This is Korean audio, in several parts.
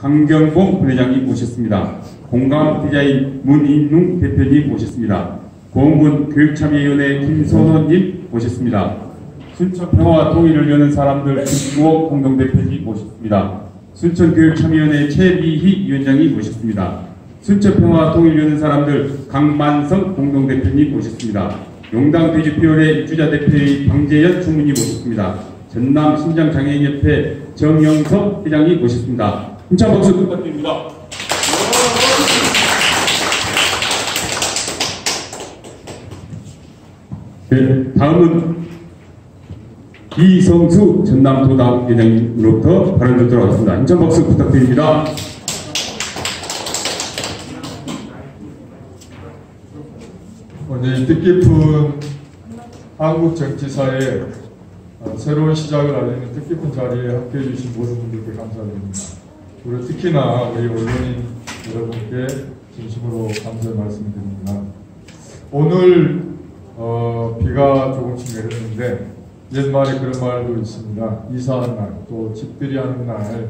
강경봉 부회장님 모셨습니다. 공감 디자인 문인웅 대표님 모셨습니다. 고흥군 교육참여위원회 김선호님 모셨습니다. 순천평화와 통일을 여는 사람들 김구옥 공동대표님 모셨습니다. 순천교육참여위원회 최미희 위원장님 모셨습니다. 순천평화와 통일을 여는 사람들 강만성 공동대표님 모셨습니다. 용당돼지피원회 입주자 대표의 방재현 총무님 모셨습니다. 전남신장장애인협회 정영석 회장님 모셨습니다. 힘찬 박수 부탁드립니다. 네, 다음은 이성수 전남도당 회장님으로부터 발언을 듣도록 하겠습니다. 힘찬 박수 부탁드립니다. 오늘 뜻깊은 한국 정치사의 새로운 시작을 알리는 뜻깊은 자리에 함께해 주신 모든 분들께 감사드립니다. 그리고 특히나 우리 언론인 여러분께 진심으로 감사의 말씀을 드립니다. 오늘 비가 조금씩 내렸는데 옛말에 그런 말도 있습니다. 이사하는 날, 또 집들이 하는 날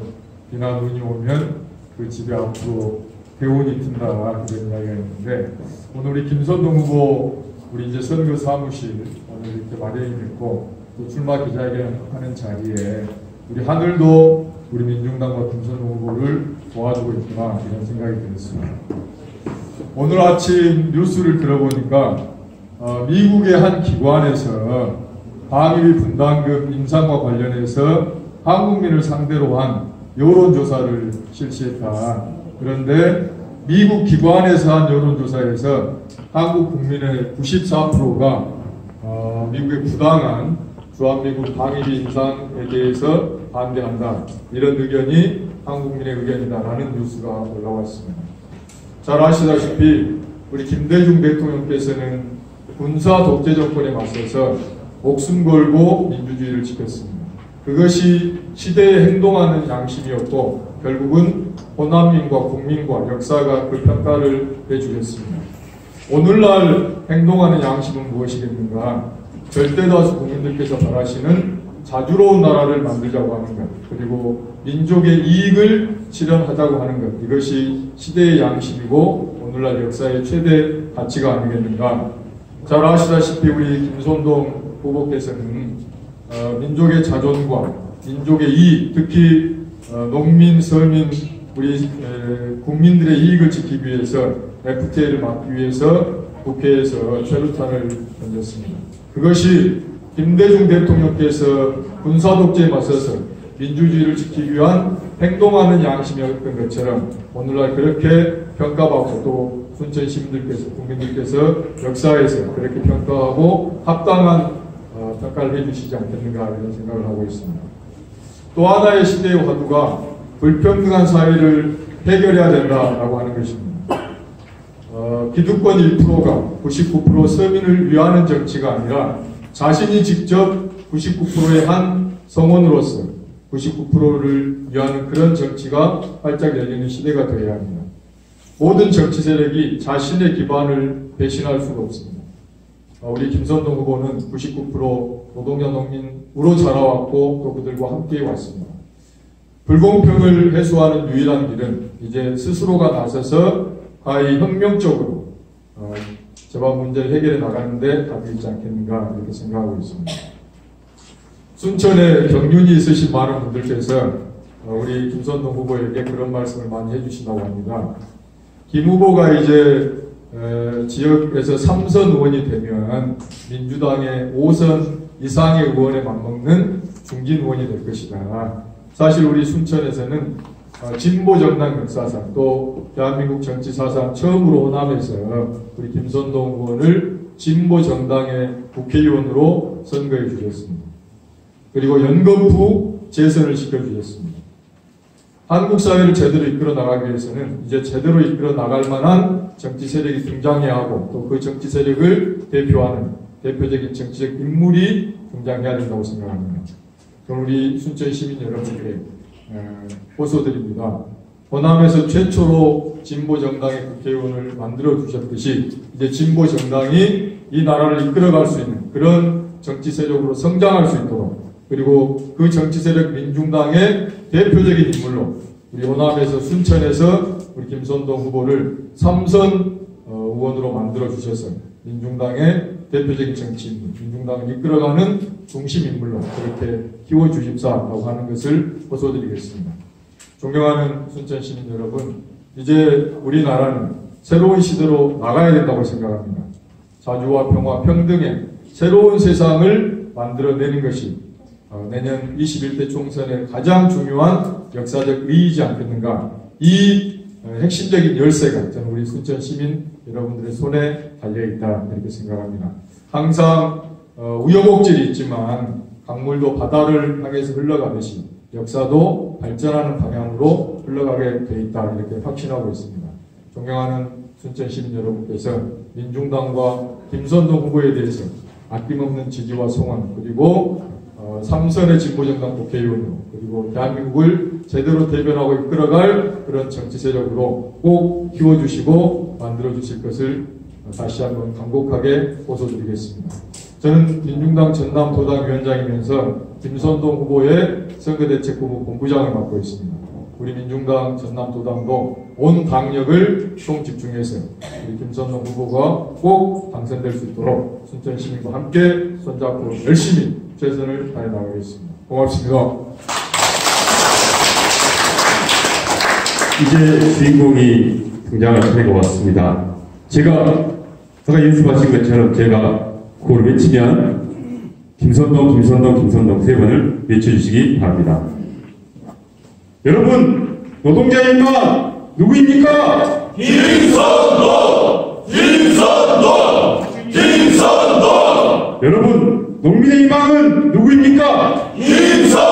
비나 눈이 오면 그 집에 앞으로 대운이 튼다 그런 이야기가 있는데 오늘 우리 김선동 후보 우리 이제 선거 사무실 오늘 이렇게 마련이 됐고 또 출마 기자회견하는 자리에 우리 하늘도 우리 민중당과 김선동 후보를 도와주고 있구나 이런 생각이 들었습니다. 오늘 아침 뉴스를 들어보니까 미국의 한 기관에서 방위비 분담금 인상과 관련해서 한국민을 상대로 한 여론조사를 실시했다. 그런데 미국 기관에서 한 여론조사에서 한국 국민의 94%가 미국의 부당한 주한미군 방위비 인상에 대해서 반대한다. 이런 의견이 한국민의 의견이다라는 뉴스가 올라왔습니다. 잘 아시다시피 우리 김대중 대통령께서는 군사 독재 정권에 맞서서 목숨 걸고 민주주의를 지켰습니다. 그것이 시대에 행동하는 양심이었고 결국은 호남민과 국민과 역사가 그 평가를 해주겠습니다. 오늘날 행동하는 양심은 무엇이겠는가? 절대다수 국민들께서 바라시는 자주로운 나라를 만들자고 하는 것, 그리고 민족의 이익을 실현하자고 하는 것, 이것이 시대의 양심이고 오늘날 역사의 최대 가치가 아니겠는가? 잘 아시다시피 우리 김선동 후보께서는 민족의 자존과 민족의 이익, 특히 농민, 서민, 우리 국민들의 이익을 지키기 위해서 FTA를 막기 위해서 국회에서 최루탄을 던졌습니다. 그것이 김대중 대통령께서 군사독재에 맞서서 민주주의를 지키기 위한 행동하는 양심이었던 것처럼 오늘날 그렇게 평가받고 또 순천 시민들께서 국민들께서 역사에서 그렇게 평가하고 합당한 평가를 해주시지 않겠는가 이런 생각을 하고 있습니다. 또 하나의 시대의 화두가 불평등한 사회를 해결해야 된다라고 하는 것입니다. 기득권 1%가 99% 서민을 위하는 정치가 아니라 자신이 직접 99%의 한 성원으로서 99%를 위하는 그런 정치가 활짝 열리는 시대가 되어야 합니다. 모든 정치 세력이 자신의 기반을 배신할 수가 없습니다. 우리 김선동 후보는 99% 노동자 농민으로 자라왔고 또 그들과 함께 왔습니다. 불공평을 해소하는 유일한 길은 이제 스스로가 나서서 가히 혁명적으로 재반 문제를 해결해 나가는데 답이 있지 않겠는가 이렇게 생각하고 있습니다. 순천에 경륜이 있으신 많은 분들께서 우리 김선동 후보에게 그런 말씀을 많이 해주신다고 합니다. 김 후보가 이제 지역에서 3선 의원이 되면 민주당의 5선 이상의 의원에 맞먹는 중진 의원이 될 것이다. 사실 우리 순천에서는 진보 정당 역사상 또 대한민국 정치 사상 처음으로 호남에서 우리 김선동 의원을 진보 정당의 국회의원으로 선거해 주셨습니다. 그리고 연거푸 재선을 시켜주셨습니다. 한국 사회를 제대로 이끌어 나가기 위해서는 이제 제대로 이끌어 나갈 만한 정치 세력이 등장해야 하고 또 그 정치 세력을 대표하는 대표적인 정치적 인물이 등장해야 된다고 생각합니다. 그럼 우리 순천 시민 여러분께 호소드립니다. 호남에서 최초로 진보 정당의 국회의원을 만들어 주셨듯이 이제 진보 정당이 이 나라를 이끌어갈 수 있는 그런 정치 세력으로 성장할 수 있도록 그리고 그 정치 세력 민중당의 대표적인 인물로 우리 호남에서 순천에서 우리 김선동 후보를 3선 의원으로 만들어 주셔서 민중당의 대표적인 정치인물, 민중당을 이끌어가는 중심인물로 그렇게 키워주십사라고 하는 것을 호소드리겠습니다. 존경하는 순천 시민 여러분, 이제 우리나라는 새로운 시대로 나가야 된다고 생각합니다. 자주와 평화, 평등의 새로운 세상을 만들어내는 것이 내년 21대 총선의 가장 중요한 역사적 의의이지 않겠는가. 이 핵심적인 열쇠가 저는 우리 순천 시민 여러분들의 손에 달려있다 이렇게 생각합니다. 항상 우여곡절이 있지만 강물도 바다를 향해서 흘러가듯이 역사도 발전하는 방향으로 흘러가게 돼 있다 이렇게 확신하고 있습니다. 존경하는 순천 시민 여러분께서 민중당과 김선동 후보에 대해서 아낌없는 지지와 성원, 그리고 3선의 진보정당 국회의원으로, 그리고 대한민국을 제대로 대변하고 이끌어갈 그런 정치 세력으로 꼭 키워주시고 만들어주실 것을 다시 한번 간곡하게 호소드리겠습니다. 저는 민중당 전남도당위원장이면서 김선동 후보의 선거대책본부 본부장을 맡고 있습니다. 우리 민중당 전남도당도 온 당력을 총집중해서 우리 김선동 후보가 꼭 당선될 수 있도록 순천 시민과 함께 손잡고 열심히 최선을 다해 나가겠습니다. 고맙습니다. 이제 주인공이 등장할 차례가 왔습니다. 제가 아까 연습하신 것처럼 제가 그걸 외치면 김선동 세 번을 외쳐주시기 바랍니다. 여러분, 노동자의 인마 누구입니까? 김선동! 여러분, 농민의 희망은 누구입니까? 김선동!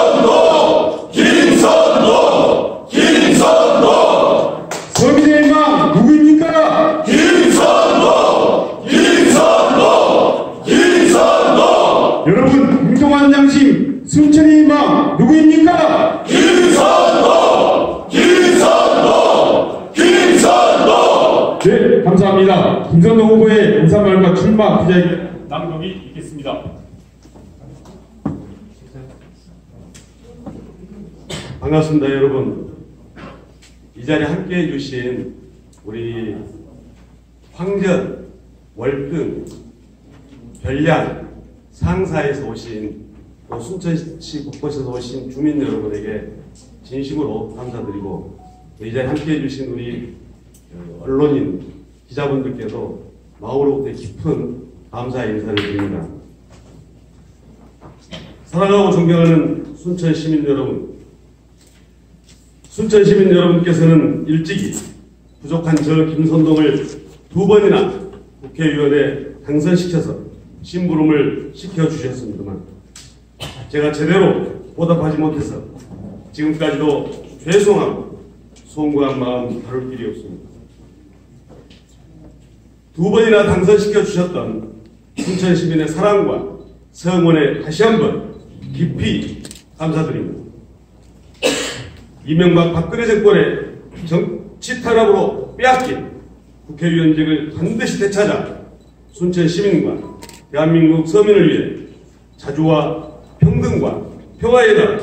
서민의 희망 누구입니까? 김선동! 여러분, 공정한 양심 순천의 희망 누구입니까? 네, 감사합니다. 김선동 후보의 인사말과 출마 기자에게 낭독이 있겠습니다. 반갑습니다, 여러분. 이 자리에 함께 해주신 우리 황전, 월등, 별량, 상사에서 오신 또 순천시 곳곳에서 오신 주민 여러분에게 진심으로 감사드리고, 이 자리에 함께 해주신 우리 언론인, 기자분들께도 마음으로부터 깊은 감사의 인사를 드립니다. 사랑하고 존경하는 순천 시민 여러분, 순천 시민 여러분께서는 일찍이 부족한 저 김선동을 2번이나 국회의원에 당선시켜서 심부름을 시켜주셨습니다만 제가 제대로 보답하지 못해서 지금까지도 죄송하고 송구한 마음 다룰 길이 없습니다. 2번이나 당선시켜 주셨던 순천 시민의 사랑과 성원에 다시 한번 깊이 감사드립니다. 이명박 박근혜 정권의 정치 탄압으로 빼앗긴 국회의원직을 반드시 되찾아 순천 시민과 대한민국 서민을 위해 자주와 평등과 평화의 나라,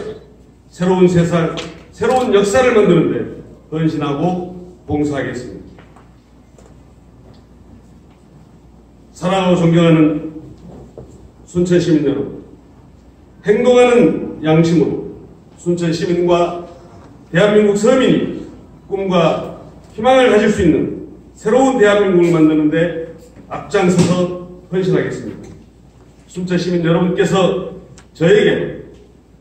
새로운 세상, 새로운 역사를 만드는 데 헌신하고 봉사하겠습니다. 사랑하고 존경하는 순천 시민 여러분, 행동하는 양심으로 순천 시민과 대한민국 서민이 꿈과 희망을 가질 수 있는 새로운 대한민국을 만드는 데 앞장서서 헌신하겠습니다. 순천 시민 여러분께서 저에게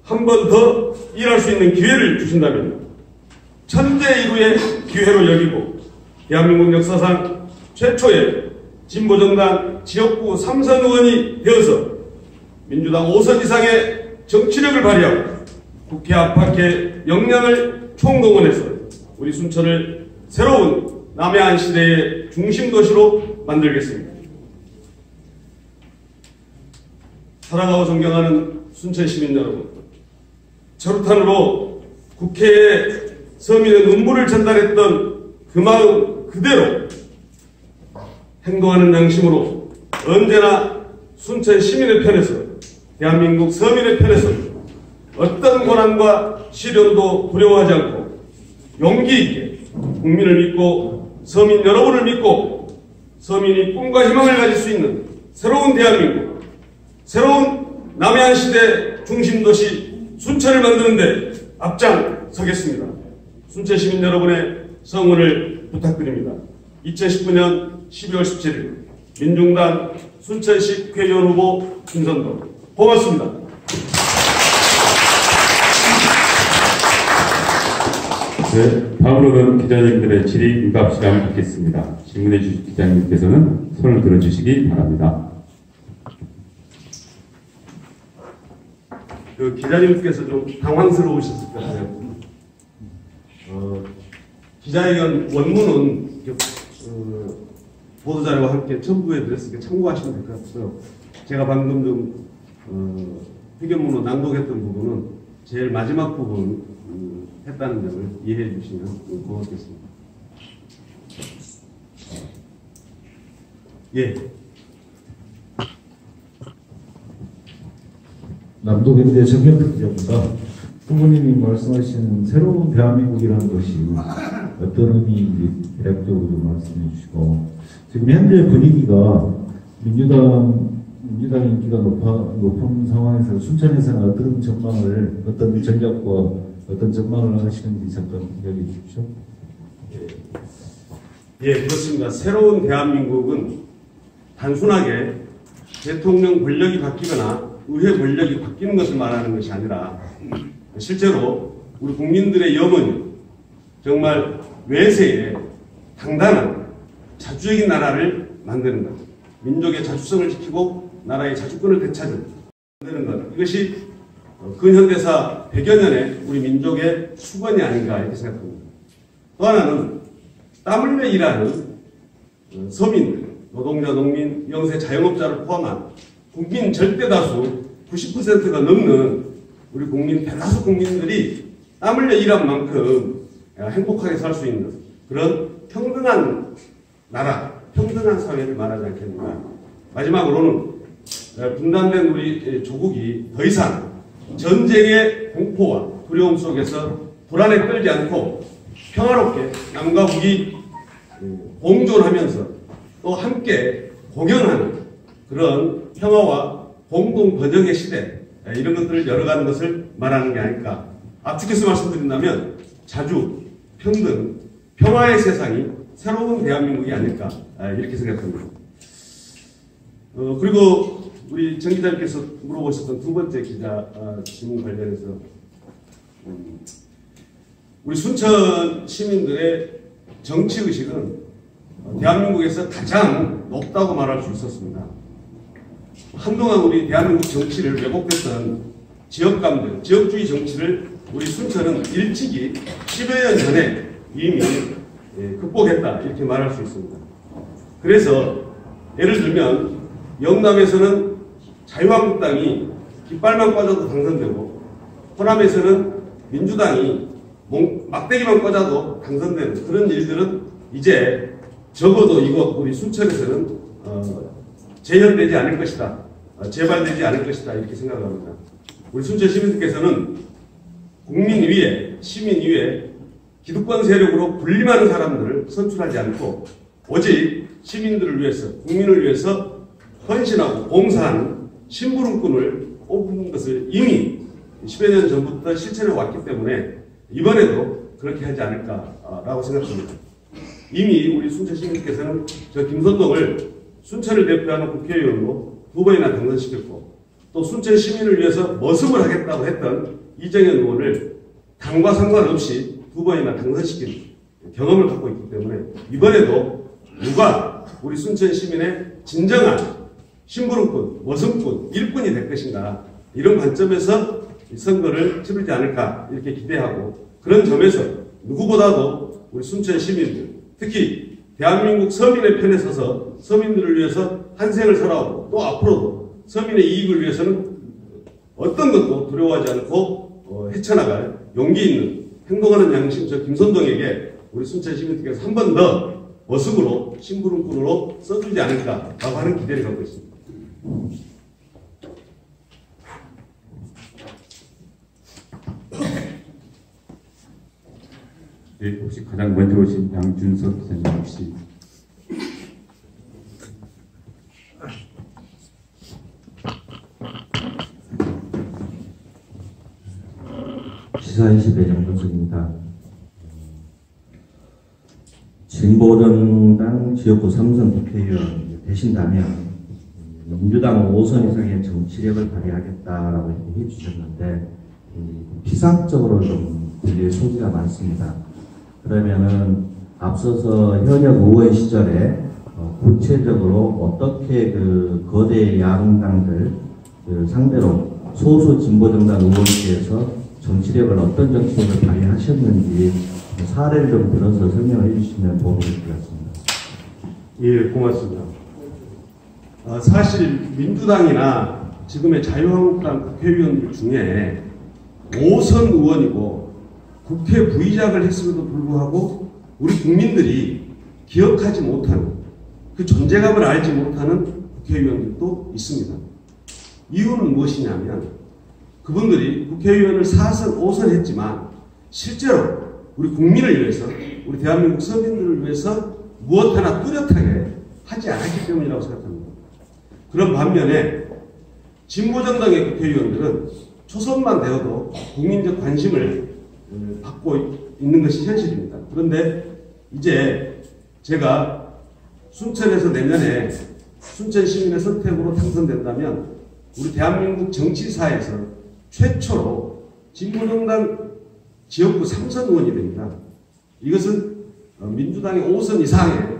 한 번 더 일할 수 있는 기회를 주신다면 천재이루의 기회로 여기고 대한민국 역사상 최초의 진보정당 지역구 3선 의원이 되어서 민주당 5선 이상의 정치력을 발휘하고 국회 안팎의 역량을 총동원해서 우리 순천을 새로운 남해안 시대의 중심 도시로 만들겠습니다. 사랑하고 존경하는 순천 시민 여러분, 철우탄으로 국회에 서민의 눈물을 전달했던 그 마음 그대로 행동하는 양심으로 언제나 순천 시민의 편에서, 대한민국 서민의 편에서 어떤 고난과 시련도 두려워하지 않고 용기 있게 국민을 믿고 서민 여러분을 믿고 서민이 꿈과 희망을 가질 수 있는 새로운 대한민국, 새로운 남해안 시대 중심도시 순천을 만드는 데 앞장서겠습니다. 순천 시민 여러분의 성원을 부탁드립니다. 2019년 12월 17일 민중당 순천시 국회의원 후보 김선도. 고맙습니다. 네, 다음으로는 기자님들의 질의응답 시간을 갖겠습니다. 질문해 주실 기자님께서는 손을 들어주시기 바랍니다. 그 기자님께서 좀 당황스러우셨을 것 같아요. 기자회견 원문은 보도자료와 함께 첨부해 드렸으니까 참고하시면 될 것 같고요. 제가 방금 좀 회견문으로 낭독했던 부분은 제일 마지막 부분 했다는 점을 이해해 주시면 고맙겠습니다. 예. 남도경제 정경필 기자입니다. 후보님이 말씀하시는 새로운 대한민국이라는 것이 어떤 의미인지 대략적으로 좀 말씀해 주시고, 지금 현재 분위기가 민주당 인기가 높은 상황에서 순천에서는 어떤 전망을, 어떤 전략과 어떤 전망을 하시는지 잠깐 이야기해 주십시오. 예, 그렇습니다. 새로운 대한민국은 단순하게 대통령 권력이 바뀌거나 의회 권력이 바뀌는 것을 말하는 것이 아니라 실제로 우리 국민들의 염원이 정말 외세에 당당한 자주적인 나라를 만드는 것, 민족의 자주성을 지키고 나라의 자주권을 되찾는 만드는 것, 이것이 근현대사 100여 년의 우리 민족의 수건이 아닌가 이렇게 생각합니다. 또 하나는 땀 흘려 일하는 서민들, 노동자, 농민, 영세, 자영업자를 포함한 국민 절대다수 90%가 넘는 우리 국민, 대다수 국민들이 땀 흘려 일한 만큼 행복하게 살 수 있는 그런 평등한 나라, 평등한 사회를 말하지 않겠는가. 마지막으로는 분단된 우리 조국이 더 이상 전쟁의 공포와 두려움 속에서 불안에 떨지 않고 평화롭게 남과 북이 공존하면서 또 함께 공연하는 그런 평화와 공동 번영의 시대, 이런 것들을 열어가는 것을 말하는 게 아닐까. 압축해서 말씀드린다면 자주, 평등, 평화의 세상이 새로운 대한민국이 아닐까 이렇게 생각합니다. 그리고 우리 정 기자님께서 물어보셨던 두 번째 기자 질문 관련해서 우리 순천 시민들의 정치의식은 대한민국에서 가장 높다고 말할 수 있었습니다. 한동안 우리 대한민국 정치를 왜곡했던 지역감들, 지역주의 정치를 우리 순천은 일찍이 10여 년 전에 이미 극복했다 이렇게 말할 수 있습니다. 그래서 예를 들면 영남에서는 자유한국당이 깃발만 꽂아도 당선되고 호남에서는 민주당이 막대기만 꽂아도 당선되는 그런 일들은 이제 적어도 이곳 우리 순천에서는 재현되지 않을 것이다. 재발되지 않을 것이다. 이렇게 생각합니다. 우리 순천 시민들께서는 국민 위에, 시민 위에 기득권 세력으로 군림하는 사람들을 선출하지 않고 오직 시민들을 위해서, 국민을 위해서 헌신하고 봉사하는 심부름꾼을 뽑는 것을 이미 10여 년 전부터 실천해 왔기 때문에 이번에도 그렇게 하지 않을까라고 생각합니다. 이미 우리 순천 시민께서는 저 김선동을 순천을 대표하는 국회의원으로 2번이나 당선시켰고 또 순천 시민을 위해서 머슴을 하겠다고 했던 이정현 의원을 당과 상관없이 2번이나 당선시킨 경험을 갖고 있기 때문에 이번에도 누가 우리 순천 시민의 진정한 심부름꾼, 머슴꾼, 일꾼이 될 것인가 이런 관점에서 선거를 치르지 않을까 이렇게 기대하고 그런 점에서 누구보다도 우리 순천 시민들 특히 대한민국 서민의 편에 서서 서민들을 위해서 한생을 살아오고 또 앞으로도 서민의 이익을 위해서는 어떤 것도 두려워하지 않고 헤쳐나갈 용기 있는 행동하는 양심 저 김선동에게 우리 순천 시민들께서 한 번 더 머슴으로 심부름꾼으로 써주지 않을까라고 하는 기대를 갖고 있습니다. 네, 혹시 가장 먼저 오신 양준석 기자님 혹시 시사인식의 양준석입니다. 진보정당 지역구 3선 국회의원 되신다면 민주당 5선 이상의 정치력을 발휘하겠다라고 해주셨는데 피상적으로 좀 들릴 소지가 많습니다. 그러면은 앞서서 현역 의원 시절에 구체적으로 어떻게 그 거대 야당들 상대로 소수 진보정당 의원께서 정치력을 어떤 정치력을 발휘하셨는지 사례를 좀 들어서 설명해 주시면 도움이 될 것 같습니다. 예, 고맙습니다. 사실 민주당이나 지금의 자유한국당 국회의원들 중에 5선 의원이고 국회 부의장을 했음에도 불구하고 우리 국민들이 기억하지 못하는 그 존재감을 알지 못하는 국회의원들도 있습니다. 이유는 무엇이냐면 그분들이 국회의원을 4선, 5선 했지만 실제로 우리 국민을 위해서 우리 대한민국 서민들을 위해서 무엇 하나 뚜렷하게 하지 않았기 때문이라고 생각합니다. 그런 반면에 진보정당의 국회의원들은 초선만 되어도 국민적 관심을 받고 있는 것이 현실입니다. 그런데 이제 제가 순천에서 내년에 순천 시민의 선택으로 당선된다면 우리 대한민국 정치사에서 최초로 진보정당 지역구 3선 의원이 됩니다. 이것은 민주당의 5선 이상의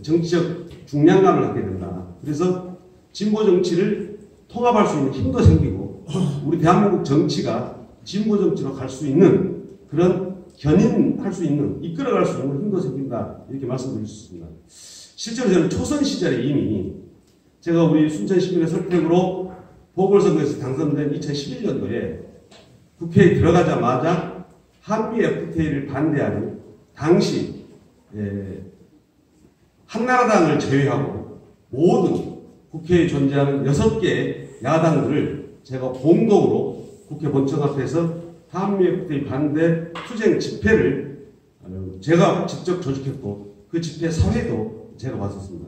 정치적 중량감을 갖게 된다. 그래서 진보 정치를 통합할 수 있는 힘도 생기고 우리 대한민국 정치가 진보 정치로 갈 수 있는 그런 견인할 수 있는 이끌어갈 수 있는 힘도 생긴다. 이렇게 말씀드릴 수 있습니다. 실제로 저는 초선 시절에 이미 제가 우리 순천 시민의 선택으로 보궐선거에서 당선된 2011년도에 국회에 들어가자마자 한미 FTA를 반대하는 당시 한나라당을 제외하고 모든 국회에 존재하는 6개의 야당들을 제가 공동으로 국회 본청 앞에서 한미 FTA 반대 투쟁 집회를 제가 직접 조직했고 그 집회 사회도 제가 봤었습니다.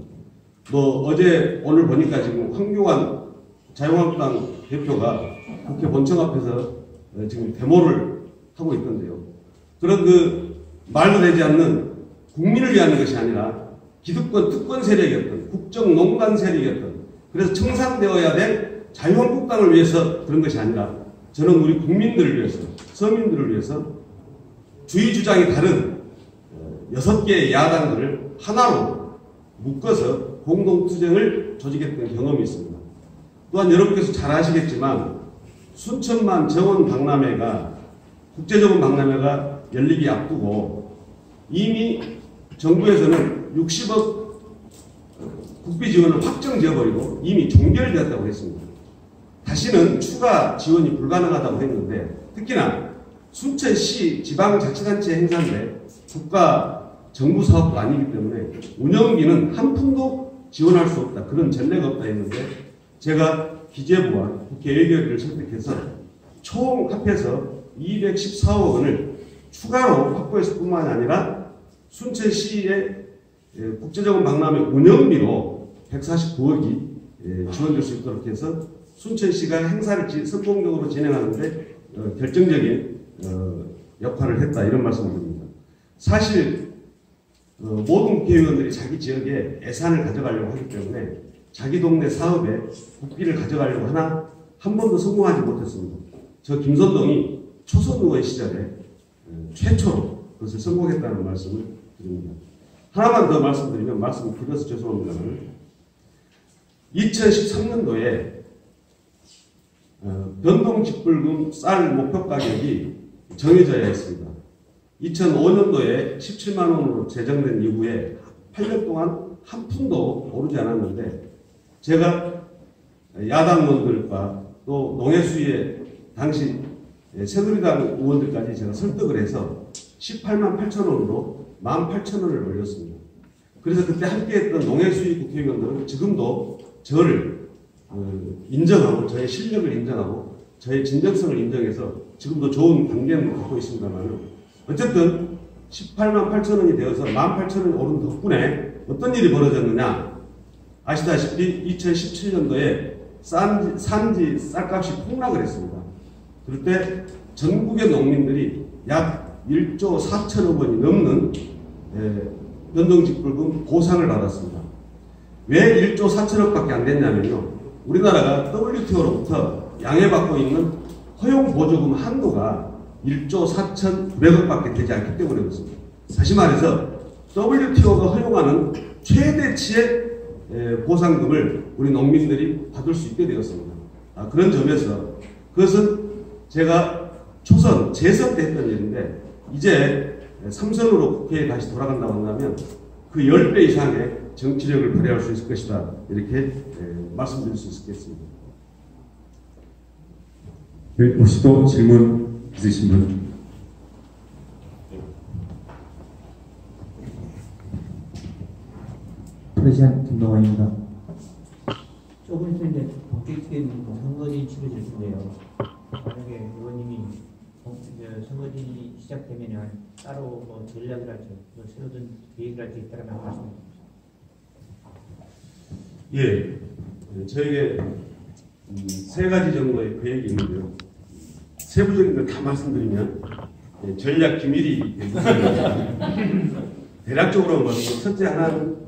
어제 오늘 보니까 지금 황교안 자유한국당 대표가 국회 본청 앞에서 지금 데모를 하고 있던데요. 그런 그 말도 되지 않는 국민을 위한 것이 아니라 기득권 특권 세력이었던 국정농단 세력이었던 그래서 청산되어야 될 자유한국당을 위해서 그런 것이 아니라 저는 우리 국민들을 위해서 서민들을 위해서 주의 주장이 다른 6개의 야당들을 하나로 묶어서 공동투쟁을 조직했던 경험이 있습니다. 또한 여러분께서 잘 아시겠지만 순천만 정원 박람회가 국제정원 박람회가 열리기 앞두고 이미 정부에서는 60억 국비 지원을 확정 지어버리고 이미 종결되었다고 했습니다. 다시는 추가 지원이 불가능하다고 했는데 특히나 순천시 지방자치단체 행사인데 국가 정부 사업도 아니기 때문에 운영비는 한 푼도 지원할 수 없다. 그런 전례가 없다 했는데 제가 기재부와 국회 예결위를 선택해서 총 합해서 214억 원을 추가로 확보했을 뿐만 아니라 순천시의 국제정원 박람회 운영비로 149억이 지원될 수 있도록 해서 순천시가 행사를 성공적으로 진행하는데 결정적인 역할을 했다 이런 말씀을 드립니다. 사실 모든 국회의원들이 자기 지역에 예산을 가져가려고 하기 때문에 자기 동네 사업에 국비를 가져가려고 하나 한 번도 성공하지 못했습니다. 저 김선동이 초선 의원 시절에 최초로 그것을 성공했다는 말씀을 드립니다. 하나만 더 말씀드리면 말씀을 길어서 죄송합니다만 2013년도에 변동직불금 쌀 목표 가격이 정해져야 했습니다. 2005년도에 17만 원으로 제정된 이후에 8년 동안 한 푼도 오르지 않았는데 제가 야당 의원들과 또 농해수위의 당시 새누리당 의원들까지 제가 설득을 해서 18만 8천 원으로 18,000원을 올렸습니다. 그래서 그때 함께했던 농해수위 국회의원들은 지금도 저를 인정하고 저의 실력을 인정하고 저의 진정성을 인정해서 지금도 좋은 관계를 갖고 있습니다만 어쨌든 18만 8천 원이 되어서 18,000원이 오른 덕분에 어떤 일이 벌어졌느냐. 아시다시피 2017년도에 산지 쌀값이 폭락을 했습니다. 그럴 때 전국의 농민들이 약 1조 4천억 원이 넘는 연동직불금 보상을 받았습니다. 왜 1조 4천억밖에 안 됐냐면요. 우리나라가 WTO로부터 양해받고 있는 허용 보조금 한도가 1조 4,900억밖에 되지 않기 때문에 그렇습니다. 다시 말해서 WTO가 허용하는 최대치의 보상금을 우리 농민들이 받을 수 있게 되었습니다. 그런 점에서 그것은 제가 초선, 재선 때 했던 일인데 이제 3선으로 국회에 다시 돌아간다고 한다면 그 10배 이상의 정치력을 발휘할 수 있을 것이다. 이렇게 말씀드릴 수 있겠습니다. 네, 혹시 또 질문 있으신 분? 프레시안 김동환입니다. 조금 있으면 이제 본격적인 선거진이 치러질 텐데요. 만약에 의원님이 선거진이 시작되면 따로 뭐 전략이랄지 세우던 계획이랄지 있다면 말씀해 주십시오. 예, 저에게 3가지 정도의 계획이 있는데요. 세부적인 걸 다 말씀드리면 전략 기밀이 되겠습니다. 대략적으로 뭐 첫째 하나는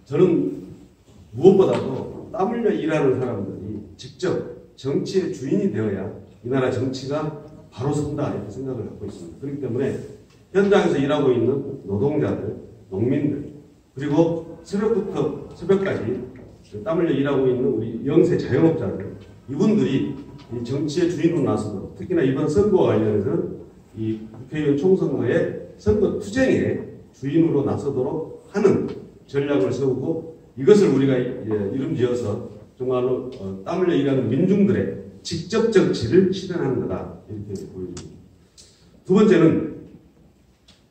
저는 무엇보다도 땀 흘려 일하는 사람들이 직접 정치의 주인이 되어야 이 나라 정치가 바로 선다 이렇게 생각을 갖고 있습니다. 그렇기 때문에 현장에서 일하고 있는 노동자들, 농민들, 그리고 새벽부터 새벽까지 땀 흘려 일하고 있는 우리 영세 자영업자들, 이분들이 이 정치의 주인으로 나서도록, 특히나 이번 선거와 관련해서 이 국회의원 총선거의 선거 투쟁의 주인으로 나서도록 하는 전략을 세우고, 이것을 우리가 이름지어서 정말로 땀 흘려 일하는 민중들의 직접 정치를 실현하는 거다 이렇게 보여집니다. 두 번째는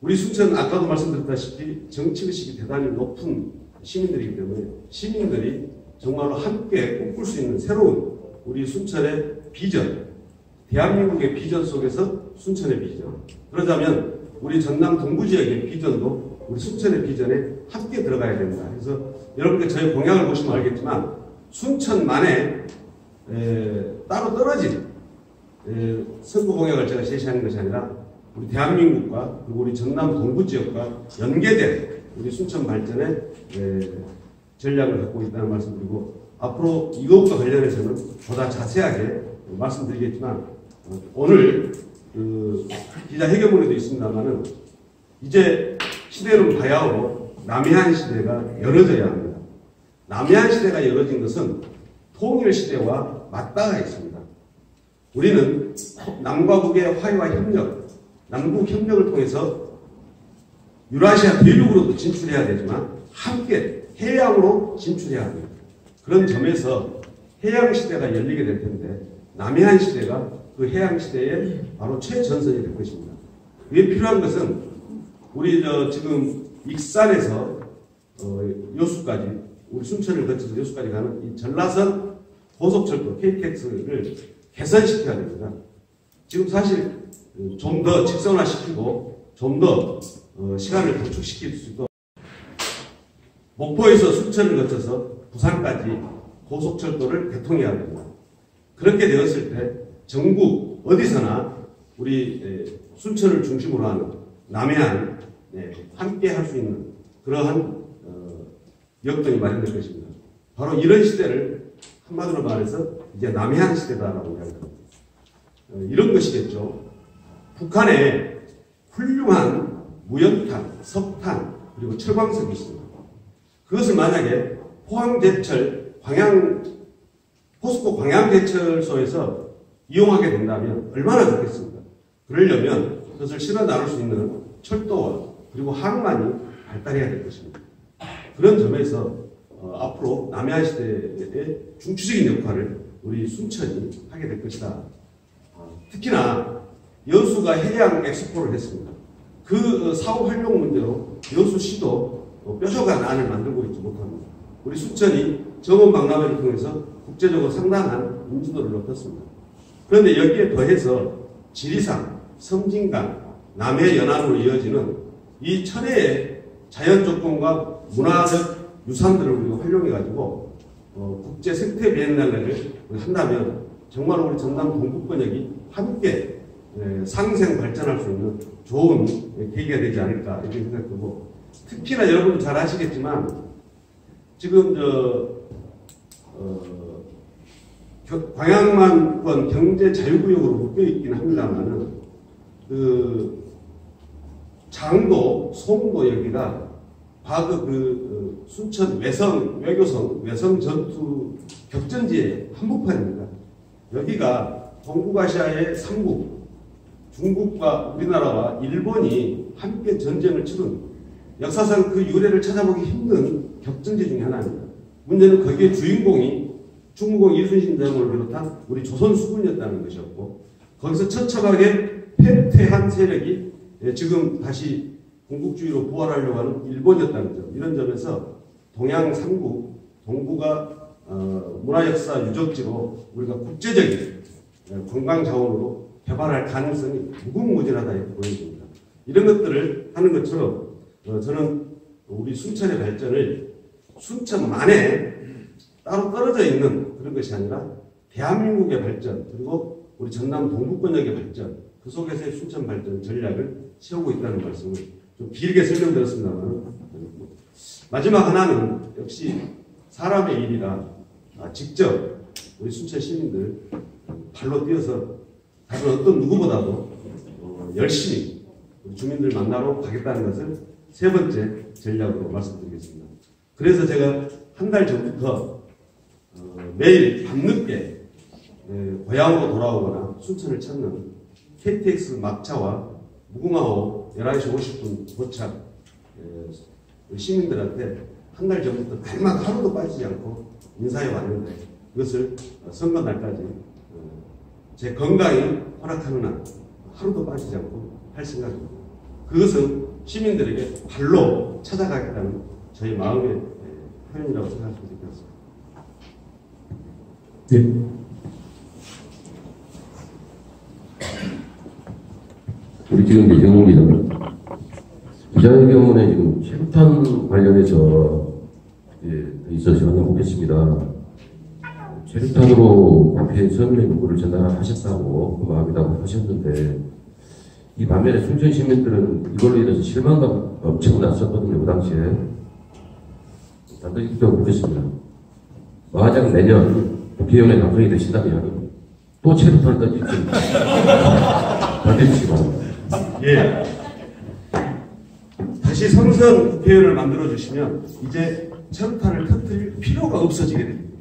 우리 순천 아까도 말씀드렸다시피 정치의식이 대단히 높은 시민들이기 때문에 시민들이 정말로 함께 꿈꿀 수 있는 새로운 우리 순천의 비전, 대한민국의 비전 속에서 순천의 비전, 그러자면 우리 전남 동부지역의 비전도 우리 순천의 비전에 함께 들어가야 된다. 그래서 여러분들 저희 공약을 보시면 알겠지만 순천만에 따로 떨어진 선거 공약을 제가 제시하는 것이 아니라 우리 대한민국과 그리고 우리 전남 동부지역과 연계된 우리 순천 발전의 전략을 갖고 있다는 말씀드리고, 앞으로 이것과 관련해서는 보다 자세하게 말씀드리겠지만 오늘 기자회견문에도 있습니다만은 이제 시대는 바야흐로 남해안 시대가 열어져야 합니다. 남해안 시대가 열어진 것은 통일시대와 맞닿아 있습니다. 우리는 남과 북의 화해와 협력, 남북 협력을 통해서 유라시아 대륙으로도 진출해야 되지만 함께 해양으로 진출해야 합니다. 그런 점에서 해양시대가 열리게 될 텐데 남해안 시대가 그 해양시대의 바로 최전선이 될 것입니다. 그게 필요한 것은 우리 지금 익산에서 여수까지, 우리 순천을 거쳐서 여수까지 가는 이 전라선 고속철도 KTX를 개선시켜야 됩니다. 지금 사실 좀 더 직선화시키고 좀 더 시간을 단축시킬 수 있도록 목포에서 순천을 거쳐서 부산까지 고속철도를 개통해야 됩니다. 그렇게 되었을 때 전국 어디서나 우리 순천을 중심으로 하는 남해안 함께 할 수 있는 그러한 여건이 마련될 것입니다. 바로 이런 시대를 한마디로 말해서 이제 남해안 시대다라고 이야기합니다. 이런 것이겠죠. 북한에 훌륭한 무연탄, 석탄, 그리고 철광석이 있습니다. 그것을 만약에 포항제철 포스코 광양제철소에서 이용하게 된다면 얼마나 좋겠습니까? 그러려면 그것을 실어 나눌 수 있는 철도와 그리고 항만이 발달해야 될 것입니다. 그런 점에서 앞으로 남해안 시대의 중추적인 역할을 우리 순천이 하게 될 것이다. 특히나 여수가 해양 엑스포를 했습니다. 그 사후 활용 문제로 여수시도 뾰족한 안을 만들고 있지 못합니다. 우리 순천이 정원 박람회를 통해서 국제적으로 상당한 인지도를 높였습니다. 그런데 여기에 더해서 지리산, 섬진강, 남해 연안으로 이어지는 이 천혜의 자연 조건과 문화적 유산들을 우리가 활용해가지고 국제 생태 비엔날레를 한다면 정말 우리 전남 동북권역이 함께 상생 발전할 수 있는 좋은 계기가 되지 않을까 이렇게 생각하고, 특히나 여러분도 잘 아시겠지만 지금 광양만권 경제 자유구역으로 묶여 있긴 합니다만은 그 장도, 송도 여기가 과거 순천 외성 전투 격전지의 한복판입니다. 여기가 동북아시아의 삼국, 중국과 우리나라와 일본이 함께 전쟁을 치른 역사상 그 유래를 찾아보기 힘든 격전지 중에 하나입니다. 문제는 거기에 주인공이 충무공 이순신 대왕을 비롯한 우리 조선 수군이었다는 것이었고, 거기서 처참하게 패퇴한 세력이 지금 다시 군국주의로 부활하려고 하는 일본이었다는 점, 이런 점에서 동양 삼국, 동북아 문화역사 유적지로 우리가 국제적인 관광자원으로 개발할 가능성이 무궁무진하다 이렇게 보여집니다. 이런 것들을 하는 것처럼 저는 우리 순천의 발전을 순천만에 따로 떨어져 있는 그런 것이 아니라 대한민국의 발전, 그리고 우리 전남 동북권역의 발전, 그 속에서의 순천 발전 전략을 세우고 있다는 말씀을 좀 길게 설명드렸습니다만, 마지막 하나는 역시 사람의 일이라 직접 우리 순천 시민들 발로 뛰어서 다른 어떤 누구보다도 열심히 우리 주민들 만나러 가겠다는 것을 세 번째 전략으로 말씀드리겠습니다. 그래서 제가 한 달 전부터 매일 밤늦게 고향으로 돌아오거나 순천을 찾는 KTX 막차와 무궁화호 11시 50분 도착 시민들한테 한 달 전부터 날마다 하루도 빠지지 않고 인사해 왔는데, 그것을 선거 날까지 제 건강이 허락하는 한 하루도 빠지지 않고 할 생각입니다. 그것은 시민들에게 발로 찾아가겠다는 저희 마음의 표현이라고 생각하시면 될 것 같습니다. 네. 우리 지금 이정훈 기자회견문에 지금 체류탄 관련해서 있어서 만나보겠습니다. 체류탄으로 국회에 서민의 요구를 전달하셨다고 그 마음이라고 하셨는데, 이 반면에 순천 시민들은 이걸로 인해서 실망감 엄청 났었거든요. 그 당시에. 단도직입 묻겠습니다. 만약 내년 국회의원에 당선이 되신다면 또 체류탄을 던질지 답해주시기 바랍니다. 예. 다시 선선 국회의원을 만들어주시면 이제 체류탄을 터뜨릴 필요가 없어지게 됩니다.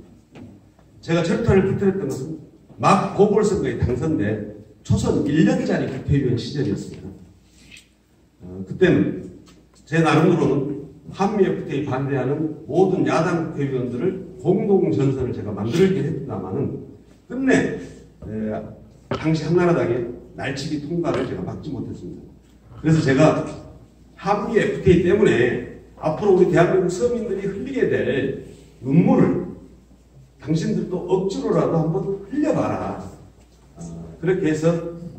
제가 체류탄을 터뜨렸던 것은 막 보궐선거에 당선돼 초선 1년짜리 국회의원 시절이었습니다. 그때는 제 나름으로는 한미 FTA 반대하는 모든 야당 국회의원들을 공동전선을 제가 만들긴 했다마는 끝내 당시 한나라당의 날치기 통과를 제가 막지 못했습니다. 그래서 제가 한미 FTA 때문에 앞으로 우리 대한민국 서민들이 흘리게 될 눈물을 당신들도 억지로라도 한번 흘려봐라. 그렇게 해서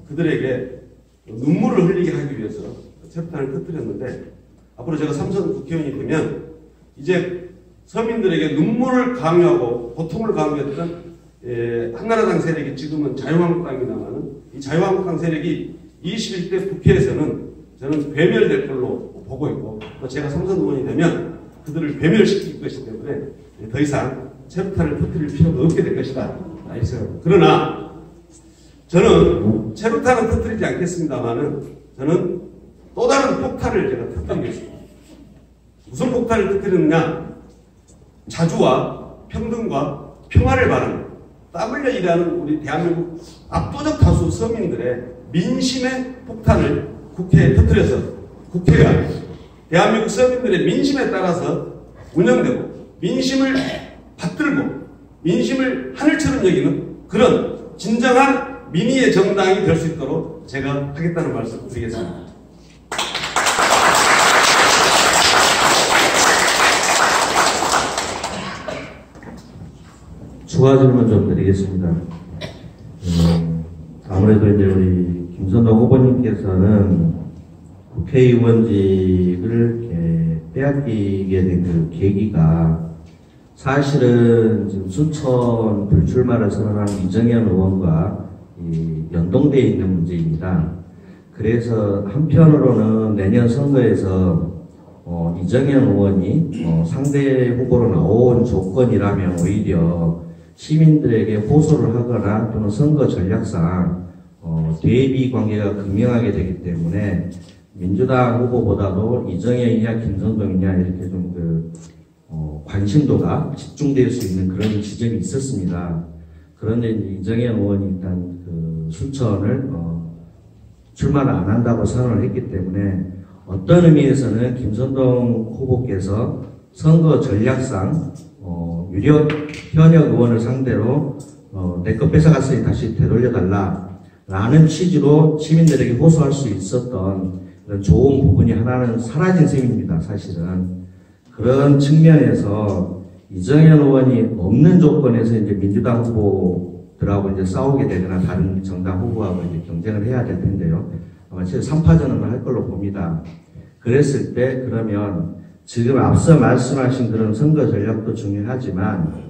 그들에게 눈물을 흘리게 하기 위해서 체류탄을 터뜨렸는데, 앞으로 제가 삼선 국회의원이 되면 이제 서민들에게 눈물을 강요하고 고통을 강요했던 한나라당 세력이 지금은 자유한국당입니다만은, 이 자유한국당 세력이 21대 국회에서는 저는 괴멸될 걸로 보고 있고, 또 제가 삼선 의원이 되면 그들을 괴멸시킬 것이기 때문에 더 이상 체류탄을 터뜨릴 필요가 없게 될 것이다. 이렇게 생각합니다. 그러나 저는 체류탄은 터뜨리지 않겠습니다만은 저는 또 다른 폭탄을 제가 터뜨리겠습니다. 무슨 폭탄을 터뜨리느냐? 자주와 평등과 평화를 바라는, 땀 흘려 일하는 우리 대한민국 압도적 다수 서민들의 민심의 폭탄을 국회에 터뜨려서 국회가 대한민국 서민들의 민심에 따라서 운영되고 민심을 받들고 민심을 하늘처럼 여기는 그런 진정한 민의의 정당이 될 수 있도록 제가 하겠다는 말씀 드리겠습니다. 추가 질문 좀 드리겠습니다. 아무래도 이제 우리 김선동 후보님께서는 국회의원직을 이렇게 빼앗기게 된 그 계기가 사실은 지금 순천 불출마를 선언한 이정현 의원과 연동되어 있는 문제입니다. 그래서 한편으로는 내년 선거에서 이정현 의원이 상대 후보로 나온 조건이라면 오히려 시민들에게 호소를 하거나 또는 선거 전략상 대비 관계가 극명하게 되기 때문에 민주당 후보보다도 이정현이냐 김선동이냐 이렇게 좀 관심도가 집중될 수 있는 그런 지점이 있었습니다. 그런데 이정현 의원이 일단 순천을 출마를 안 한다고 선언을 했기 때문에 어떤 의미에서는 김선동 후보께서 선거 전략상 유력 현역 의원을 상대로 내 것 뺏어갔으니 다시 되돌려달라 라는 취지로 시민들에게 호소할 수 있었던 그런 좋은 부분이 하나는 사라진 셈입니다. 사실은 그런 측면에서 이정현 의원이 없는 조건에서 이제 민주당 후보들하고 이제 싸우게 되거나 다른 정당 후보하고 이제 경쟁을 해야 될 텐데요. 아마 3파전을 할 걸로 봅니다. 그랬을 때 그러면 지금 앞서 말씀하신 그런 선거 전략도 중요하지만